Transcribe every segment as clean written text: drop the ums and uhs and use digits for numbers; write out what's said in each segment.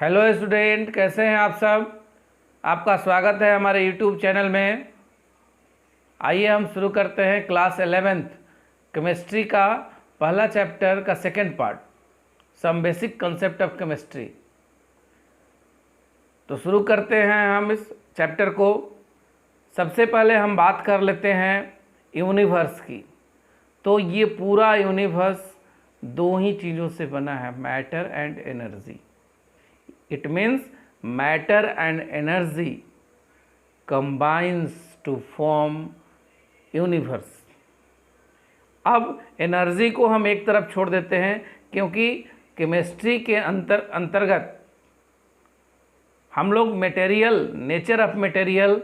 Hello student, कैसे हैं आप सब। आपका स्वागत है हमारे यूट्यूब चैनल में। आइए हम शुरू करते हैं क्लास 11th केमिस्ट्री का पहला चैप्टर का second part, some basic concept of chemistry. तो शुरू करते हैं हम इस चैप्टर को। सबसे पहले हम बात कर लेते हैं यूनिवर्स की। तो ये पूरा यूनिवर्स दो ही चीज़ों से बना है, matter and energy. It means matter and energy combines to form universe। अब एनर्जी को हम एक तरफ छोड़ देते हैं क्योंकि केमिस्ट्री के अंतर्गत हम लोग material, nature of material,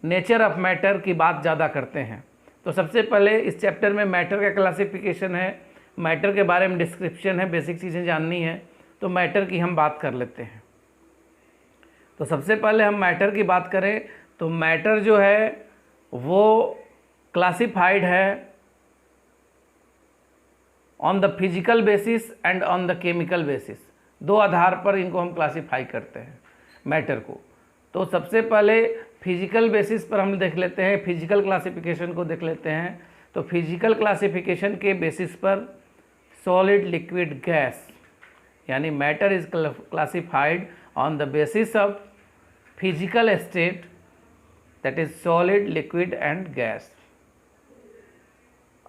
nature of matter की बात ज़्यादा करते हैं। तो सबसे पहले इस चैप्टर में मैटर का क्लासिफिकेशन है, मैटर के बारे में डिस्क्रिप्शन है, बेसिक चीज़ें जाननी है। तो मैटर की हम बात कर लेते हैं। तो सबसे पहले हम मैटर की बात करें तो मैटर जो है वो क्लासिफाइड है on the physical basis and on the chemical basis. दो आधार पर इनको हम क्लासिफाई करते हैं मैटर को। तो सबसे पहले फिजिकल बेसिस पर हम देख लेते हैं, फिजिकल क्लासिफिकेशन को देख लेते हैं। तो फिजिकल क्लासिफिकेशन के बेसिस पर सॉलिड, लिक्विड, गैस, यानी matter is classified on the basis of physical state, that is solid, liquid and gas.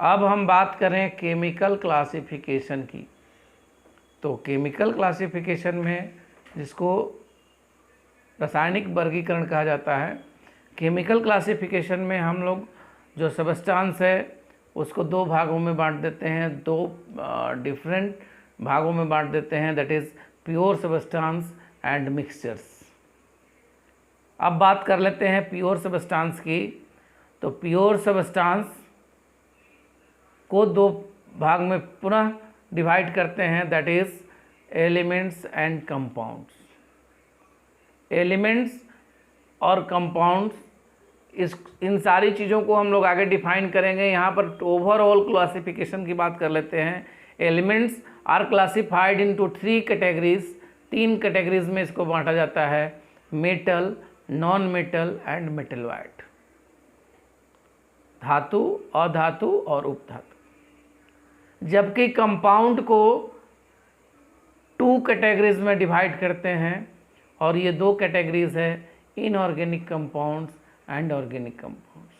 अब हम बात करें केमिकल क्लासिफिकेशन की। तो केमिकल क्लासिफिकेशन में, जिसको रासायनिक वर्गीकरण कहा जाता है, केमिकल क्लासिफिकेशन में हम लोग जो सबस्टांस है उसको दो भागों में बांट देते हैं, दो डिफरेंट भागों में बांट देते हैं, that is pure substance and mixtures. अब बात कर लेते हैं प्योर सबस्टांस की। तो प्योर सबस्टांस को दो भाग में पुनः डिवाइड करते हैं, that is elements and compounds. Elements और कंपाउंड्स, इन सारी चीज़ों को हम लोग आगे डिफाइन करेंगे। यहाँ पर ओवरऑल क्लासिफिकेशन की बात कर लेते हैं। Elements are classified into 3 categories. 3 categories में इसको बांटा जाता है, metal, non metal and metalloid. धातु, अधातु और उपधातु। जबकि कंपाउंड को 2 कैटेगरीज में डिवाइड करते हैं, और ये 2 कैटेगरीज है, inorganic compounds and organic compounds.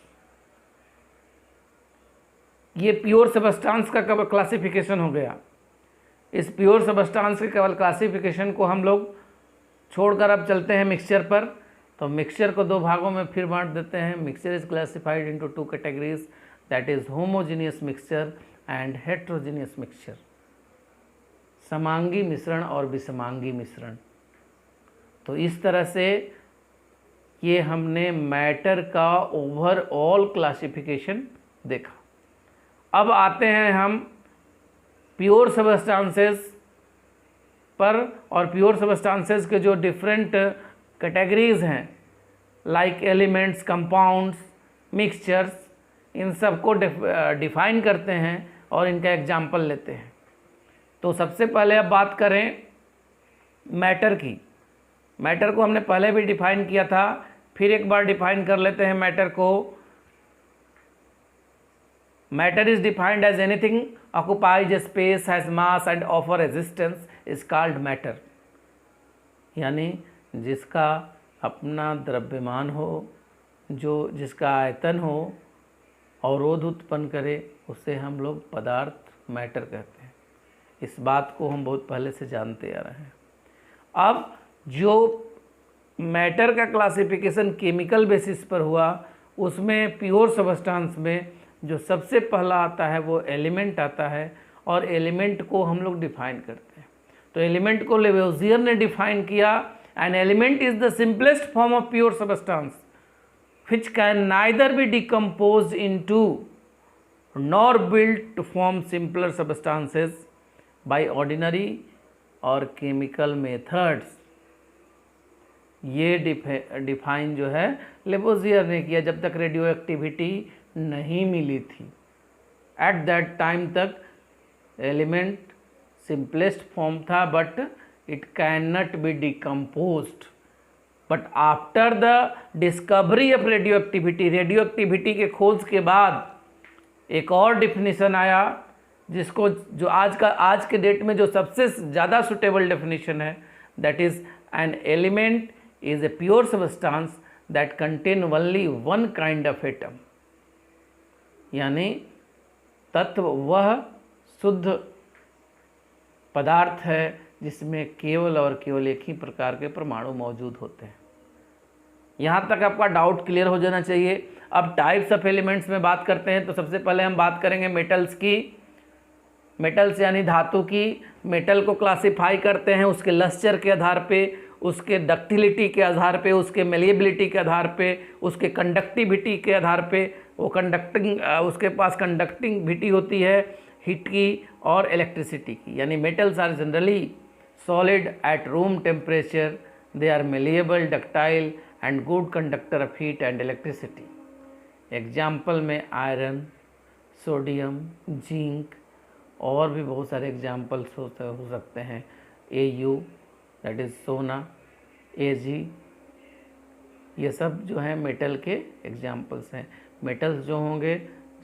ये प्योर सबस्टांस का केवल क्लासिफिकेशन हो गया। इस प्योर सबस्टांस के केवल क्लासिफिकेशन को हम लोग छोड़कर अब चलते हैं मिक्सचर पर। तो मिक्सचर को 2 भागों में फिर बांट देते हैं। Mixture is classified into 2 categories, that is homogeneous mixture and heterogeneous mixture. समांगी मिश्रण और विषमांगी मिश्रण। तो इस तरह से ये हमने मैटर का ओवरऑल क्लासिफिकेशन देखा। अब आते हैं हम प्योर सबस्टांसेस पर, और प्योर सबस्टांसेस के जो डिफरेंट कैटेगरीज हैं, लाइक एलिमेंट्स, कंपाउंड्स, मिक्सचर्स, इन सब को डिफाइन करते हैं और इनका एग्जाम्पल लेते हैं। तो सबसे पहले अब बात करें मैटर की। मैटर को हमने पहले भी डिफाइन किया था, फिर एक बार डिफाइन कर लेते हैं मैटर को। Matter is defined as anything occupies space, has mass and offer resistance, is called matter. यानी जिसका अपना द्रव्यमान हो, जिसका आयतन हो, अवरोध उत्पन्न करे, उसे हम लोग पदार्थ, मैटर कहते हैं। इस बात को हम बहुत पहले से जानते आ रहे हैं। अब जो मैटर का क्लासिफिकेशन केमिकल बेसिस पर हुआ, उसमें प्योर सबस्टांस में जो सबसे पहला आता है वो एलिमेंट आता है, और एलिमेंट को हम लोग डिफाइन करते हैं। तो एलिमेंट को लेवोजियर ने डिफाइन किया, an element is the simplest form of pure substance which can neither be decomposed into nor built to form simpler substances by ordinary or chemical methods। ये डिफाइन जो है Lavoisier ने किया जब तक रेडियो एक्टिविटी नहीं मिली थी। एट दैट टाइम तक एलिमेंट सिंपलेस्ट फॉर्म था, but it cannot be decomposed. But after the discovery of radioactivity के खोज के बाद एक और डिफिनीशन आया, जिसको जो आज के डेट में जो सबसे ज़्यादा सुटेबल डेफिनेशन है, that is an element is a pure substance that contain only one kind of atom. यानी तत्व वह शुद्ध पदार्थ है जिसमें केवल और केवल एक ही प्रकार के परमाणु मौजूद होते हैं। यहाँ तक आपका डाउट क्लियर हो जाना चाहिए। अब टाइप्स ऑफ एलिमेंट्स में बात करते हैं, तो सबसे पहले हम बात करेंगे मेटल्स की। मेटल्स यानी धातु की। मेटल को क्लासिफाई करते हैं उसके लस्चर के आधार पे, उसके डक्टिलिटी के आधार पे, उसके मेलिएबिलिटी के आधार पे, उसके कंडक्टिविटी के आधार पे। वो उसके पास कंडक्टिविटी होती है हीट की और इलेक्ट्रिसिटी की। यानी metals are generally solid at room temperature, they are malleable, ductile and good conductor of heat and electricity. Example में आयरन, सोडियम, जिंक और भी बहुत सारे एग्जाम्पल्स हो सकते हैं। Au दैट इज़ सोना, Ag, ये सब जो हैं मेटल के एग्जाम्पल्स हैं। मेटल्स जो होंगे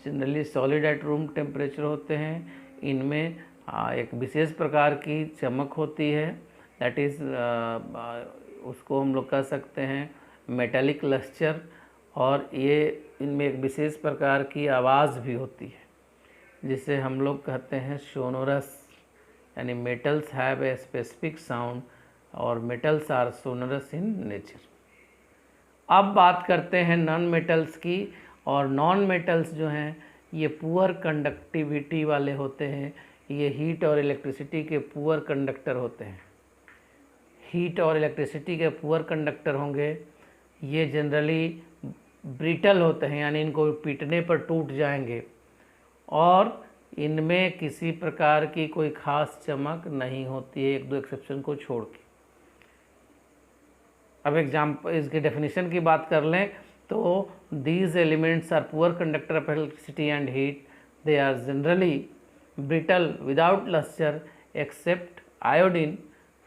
generally solid at room temperature होते हैं। इनमें एक विशेष प्रकार की चमक होती है, दैट इज़ उसको हम लोग कह सकते हैं मेटालिक लस्चर, और ये इनमें एक विशेष प्रकार की आवाज़ भी होती है जिसे हम लोग कहते हैं सोनोरस। यानी metals have a specific sound और metals are sonorous in nature. अब बात करते हैं नॉन मेटल्स की। और नॉन मेटल्स जो हैं ये पुअर कंडक्टिविटी वाले होते हैं। ये हीट और इलेक्ट्रिसिटी के पुअर कंडक्टर होते हैं। हीट और इलेक्ट्रिसिटी के पुअर कंडक्टर होंगे। ये जनरली ब्रिटल होते हैं, यानी इनको पीटने पर टूट जाएंगे, और इनमें किसी प्रकार की कोई ख़ास चमक नहीं होती है, एक दो एक्सेप्शन को छोड़ के। अब इसके डेफिनेशन की बात कर लें तो these elements are poor conductor of electricity and heat, they are generally brittle without lustre except iodine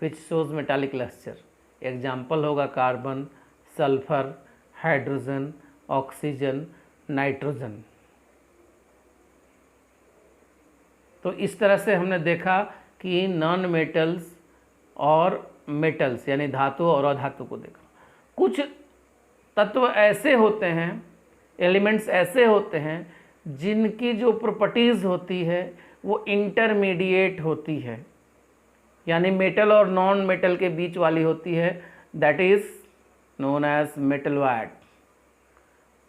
which shows metallic lustre. Example होगा carbon, sulphur, hydrogen, oxygen, nitrogen. तो इस तरह से हमने देखा कि नॉन मेटल्स और मेटल्स यानी धातु और अधातु को देखा। कुछ तत्व ऐसे होते हैं, एलिमेंट्स ऐसे होते हैं जिनकी जो प्रॉपर्टीज़ होती है वो इंटरमीडिएट होती है, यानी मेटल और नॉन मेटल के बीच वाली होती है, दैट इज़ नोन एज मेटलवाइड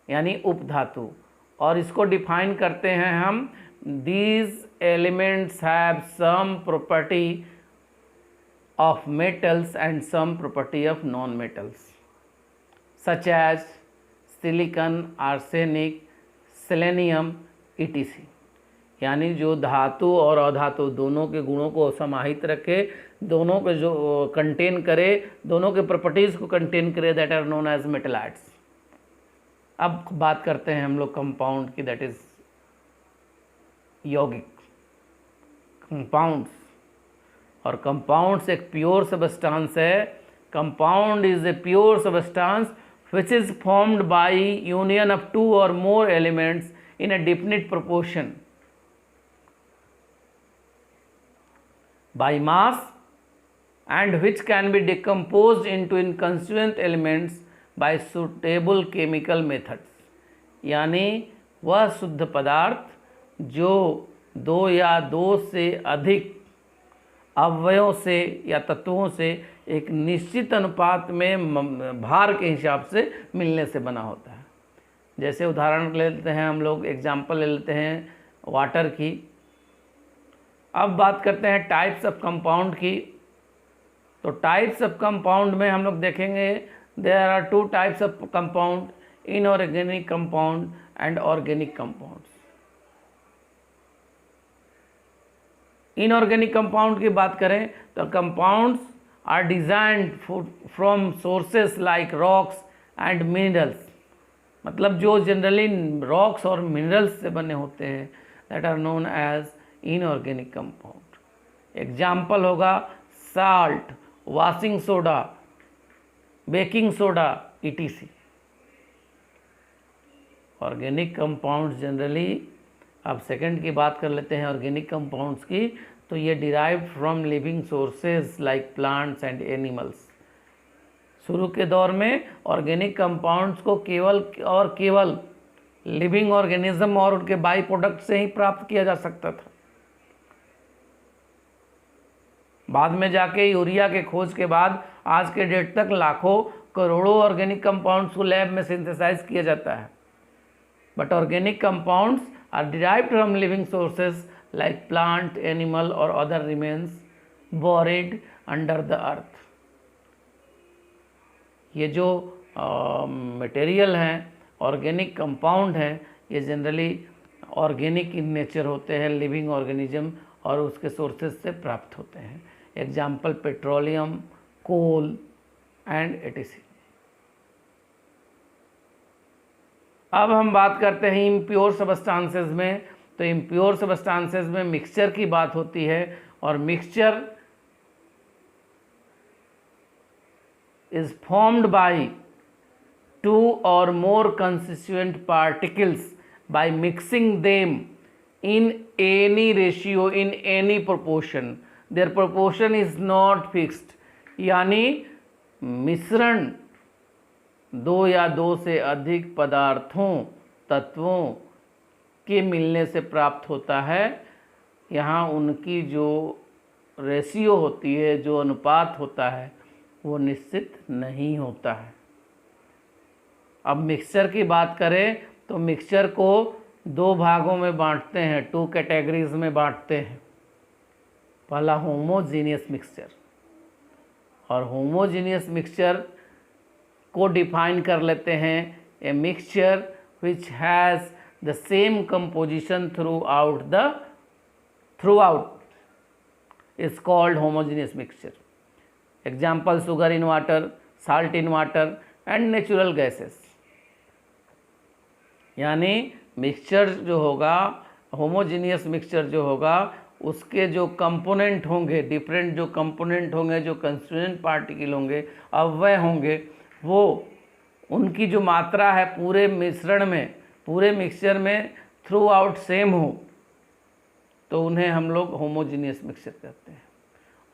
यानी उपधातु। और इसको डिफाइन करते हैं हम, these elements have some property of metals and some property of non-metals such as silicon, arsenic, selenium etc. यानी जो धातु और अधातु दोनों के गुणों को समाहित रखे, दोनों के जो कंटेन करे, दोनों के प्रॉपर्टीज़ को कंटेन करे, that are known as metalloids. अब बात करते हैं हम लोग कंपाउंड की, दैट इज़ यौगिक, कंपाउंड्स। और कंपाउंड्स एक प्योर सबस्टांस है। Compound is a pure substance which is formed by union of two or more elements in a definite proportion by mass and which can be decomposed into inconstituent elements by suitable chemical methods। यानी वह शुद्ध पदार्थ जो दो या दो से अधिक अवयवों से या तत्वों से एक निश्चित अनुपात में भार के हिसाब से मिलने से बना होता है। जैसे उदाहरण ले लेते हैं हम लोग, एग्जाम्पल ले लेते हैं वाटर की। अब बात करते हैं टाइप्स ऑफ कंपाउंड की। तो टाइप्स ऑफ कंपाउंड में हम लोग देखेंगे there are two types of compound, inorganic compound and organic compounds. Inorganic compound की बात करें तो compounds are designed from sources like rocks and minerals, मतलब जो जनरली रॉक्स और मिनरल्स से बने होते हैं, that are known as inorganic compound. Example होगा salt, washing soda, baking soda etc. Organic compounds generally, अब सेकंड की बात कर लेते हैं ऑर्गेनिक कंपाउंड्स की, तो ये derive from living sources like plants and animals. शुरू के दौर में ऑर्गेनिक कंपाउंड्स को केवल और केवल लिविंग ऑर्गेनिज्म और उनके बाई प्रोडक्ट से ही प्राप्त किया जा सकता था। बाद में जाके यूरिया के खोज के बाद आज के डेट तक लाखों करोड़ों ऑर्गेनिक कंपाउंड्स को लैब में सिंथेसाइज किया जाता है। But organic compounds are derived from living sources like plant, animal और other remains buried under the earth. ये जो मटेरियल हैं, ऑर्गेनिक कंपाउंड हैं, ये जनरली ऑर्गेनिक इन नेचर होते हैं, लिविंग ऑर्गेनिज्म और उसके सोर्सेज से प्राप्त होते हैं। Example petroleum, coal and etc. अब हम बात करते हैं इम्प्योर सबस्टांसेस में। तो इम्प्योर सबस्टांसेस में मिक्सचर की बात होती है, और mixture is formed by two or more constituent particles by mixing them in any ratio, in any proportion. Their proportion is not fixed. यानी मिश्रण दो या दो से अधिक पदार्थों, तत्वों के मिलने से प्राप्त होता है। यहाँ उनकी जो रेशियो होती है, जो अनुपात होता है, वो निश्चित नहीं होता है। अब मिक्सचर की बात करें तो मिक्सचर को दो भागों में बांटते हैं, 2 कैटेगरीज में बांटते हैं। पहला होमोजीनियस मिक्सचर, और होमोजीनियस मिक्सचर को डिफाइन कर लेते हैं a mixture which has the same composition through out is called homogeneous mixture. Example sugar in water, salt in water and natural gases. यानी मिक्सचर जो होगा, होमोजीनियस मिक्सचर जो होगा, उसके जो कंपोनेंट होंगे, डिफरेंट जो कंपोनेंट होंगे, जो कंस्टिट्यूएंट पार्टिकल होंगे, अवयव होंगे, वो उनकी जो मात्रा है पूरे मिश्रण में, पूरे मिक्सचर में थ्रू आउट सेम हो, तो उन्हें हम लोग होमोजीनियस मिक्सचर कहते हैं।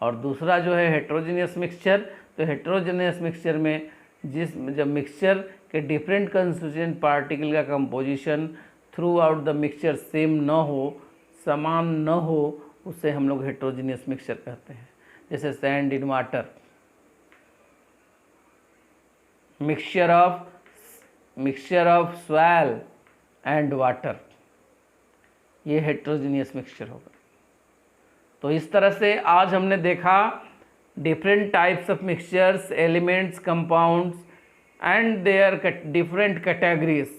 और दूसरा जो है हेट्रोजीनियस मिक्सचर, तो हेट्रोजीनियस मिक्सचर में जब मिक्सचर के डिफरेंट कंस्टिट्यूएंट पार्टिकल का composition through out the mixture same न हो, समान न हो, उसे हम लोग हेट्रोजीनियस मिक्सचर कहते हैं। जैसे sand in water, mixture of soil and water, ये हेट्रोजीनियस मिक्सचर होगा। तो इस तरह से आज हमने देखा different types of mixtures, elements, compounds and their different categories.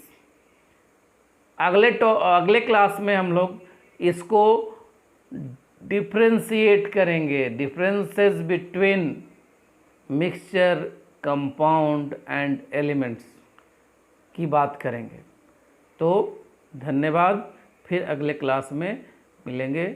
अगले क्लास में हम लोग इसको डिफ्रेंशिएट करेंगे, differences between mixture, compound and elements की बात करेंगे। तो धन्यवाद, फिर अगले क्लास में मिलेंगे।